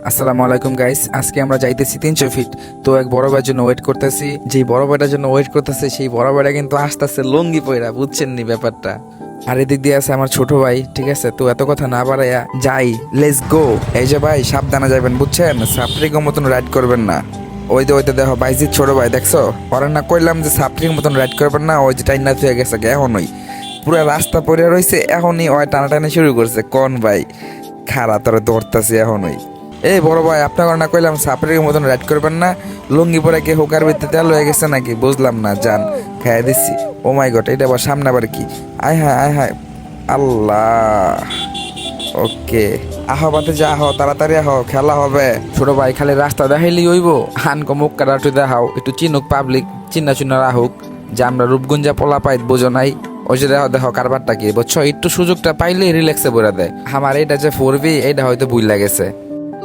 আসসালামু আলাইকুম গাইস, আজকে আমরা যাইতেছি 300 ফিট। তো এক বড় ভাইয়ের জন্য ওয়েট করতেছি। যেই বড় ভাইটার জন্য ওয়েট করতেছে সেই বড় ভাইটা কিন্তু আসতেছে লঙ্গি পয়রা, বুঝছেন নি ব্যাপারটা। আর এদিক দিয়ে আছে আমার ছোট ভাই, ঠিক আছে। তো এত কথা না বাড়াইয়া যাই, লেটস গো। এই যে ভাই, সাবধানে যাবেন বুঝছেন, সাপ্রিকের মতন রাইড করবেন না। ওই তো দেখো বাইজিৎ ছোট ভাই, দেখছো? ওরা না কইলাম যে সাপ্রিকের মতন রাইড করবেন না, ওই যে টাইনা থুয়ে গেছে এখনই পুরো রাস্তা পড়ে রয়েছে, এখনই ওই টানাটানি শুরু করছে। কোন ভাই খারা তোরা দৌড়তাছি এখনই। এই বড় ভাই, আপনাকে না কইলাম সাপের মতন রাইড করবেন না। লুঙ্গি পরে কি হুকার ভিত্তিতে তেল হয়ে গেছে নাকি বুঝলাম না। যান, খাইয়া দিচ্ছি। ও মাই গড, এটা আবার সামনে আবার কি? আয় হায় আয় হায়, আল্লাহ। ওকে, আহো বাতে যা, আহো তাড়াতাড়ি আহো, খেলা হবে। ছোট ভাই খালি রাস্তা দেখাইলি হইব, হানকো মুখ কাটাটু দেখাও, একটু চিনুক পাবলিক, চিন্না চুন্না রাহুক যে আমরা রূপগঞ্জা পোলা পাইত বোঝো নাই। ওই যে দেখো দেখো কারবারটা কি বুঝছো, একটু সুযোগটা পাইলে রিল্যাক্সে বইরা দেয়। আমার এইটা যে ফোরবি, এইটা হয়তো বুঝ লাগেছে।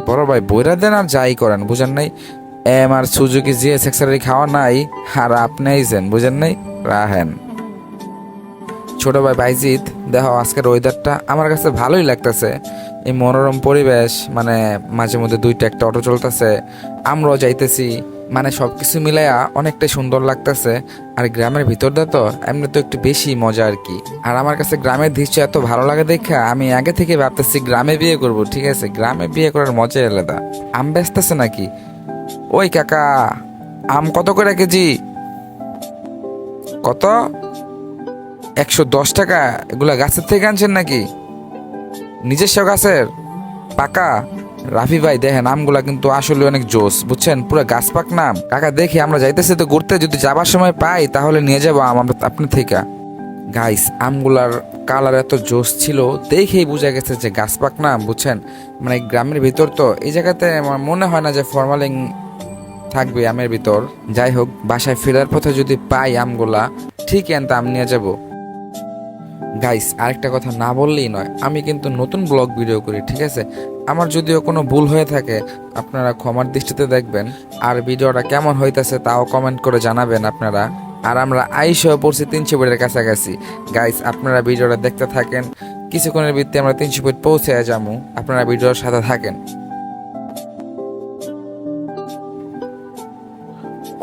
বড় ভাই বইরা দেন আর যাই করেন, বুঝেন নাই? আর সুজুকি জিএস এক্সারি খাওয়া নাই, আর আপনি আইছেন, বুঝেন নাই? রাহেন। ছোট ভাই বাইজিৎ, দেখো আজকের ওয়েদারটা আমার কাছে ভালোই লাগতেছে। এই মনোরম পরিবেশ, মানে মাঝে মধ্যে দুইটা একটা অটো চলতেছে, আমরাও যাইতেছি, মানে সবকিছু মিলাইয়া অনেকটাই সুন্দর লাগতেছে। আর গ্রামের ভিতরটা তো এমনি তো একটু বেশি মজা আর কি। আর আমার কাছে গ্রামের দৃশ্য এত ভালো লাগে দেখা আমি আগে থেকে ভাবতেছি গ্রামে বিয়ে করব, ঠিক আছে? গ্রামে বিয়ে করার মজাই আলাদা। আম বেচতেছে নাকি? ওই কাকা, আম কত করে কেজি? কত? 110 টাকা? এগুলা গাছের থেকে আনছেন নাকি? নিজস্ব গাছের? পাকা? রাফি ভাই দেখেন, আমগুলা কিন্তু আসলে অনেক জোস, বুঝছেন? পুরো গাছ পাক নাম। কাকা দেখি আমরা যাইতেছি তো ঘুরতে, যদি যাবার সময় পাই তাহলে নিয়ে যাবো আম আপনার থেকে। গাইস, আমগুলার কালার এত জোস ছিল, দেখেই বোঝা গেছে যে গাছ পাক নাম, বুঝছেন? মানে গ্রামের ভিতর তো এই জায়গাতে আমার মনে হয় না যে ফরমালিন থাকবে আমের ভিতর। যাই হোক, বাসায় ফেরার পথে যদি পাই আমগুলা, ঠিক এনতে আম নিয়ে যাবো। গাইস, আরেকটা কথা না বললেই নয়, আমি কিন্তু নতুন ব্লগ ভিডিও করি, ঠিক আছে? আমার যদিও কোনো ভুল হয়ে থাকে আপনারা ক্ষমার দৃষ্টিতে দেখবেন। আর ভিডিওটা কেমন হইতাছে তাও কমেন্ট করে জানাবেন আপনারা। আর আমরা আইসও পড়ছি 300 ফিটের কাছাকাছি। গাইস, আপনারা ভিডিওটা দেখতে থাকেন, কিছুক্ষণের ভিত্তি আমরা 300 ফিট পৌঁছে যাবো। আপনারা ভিডিওর সাথে থাকেন।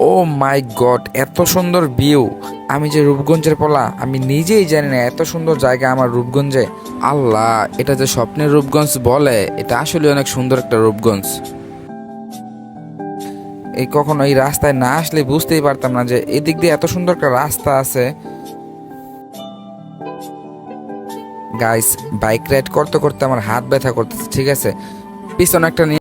ও মাই গড, এত সুন্দর ভিউ! আমি যে রূপগঞ্জের পোলা, আমি নিজেই জানি না এত সুন্দর জায়গা আমার রূপগঞ্জে। আল্লাহ, এটা যে স্বপ্নের রূপগঞ্জ বলে, এটা আসলে অনেক সুন্দর একটা রূপগঞ্জ। এই কখনো এই রাস্তায় না আসলে বুঝতেই পারতাম না যে এদিক দিয়ে এত সুন্দর একটা রাস্তা আছে। গাইস, বাইক রাইড করতে করতে আমার হাত ব্যথা করতেছে, ঠিক আছে? পিছনে একটা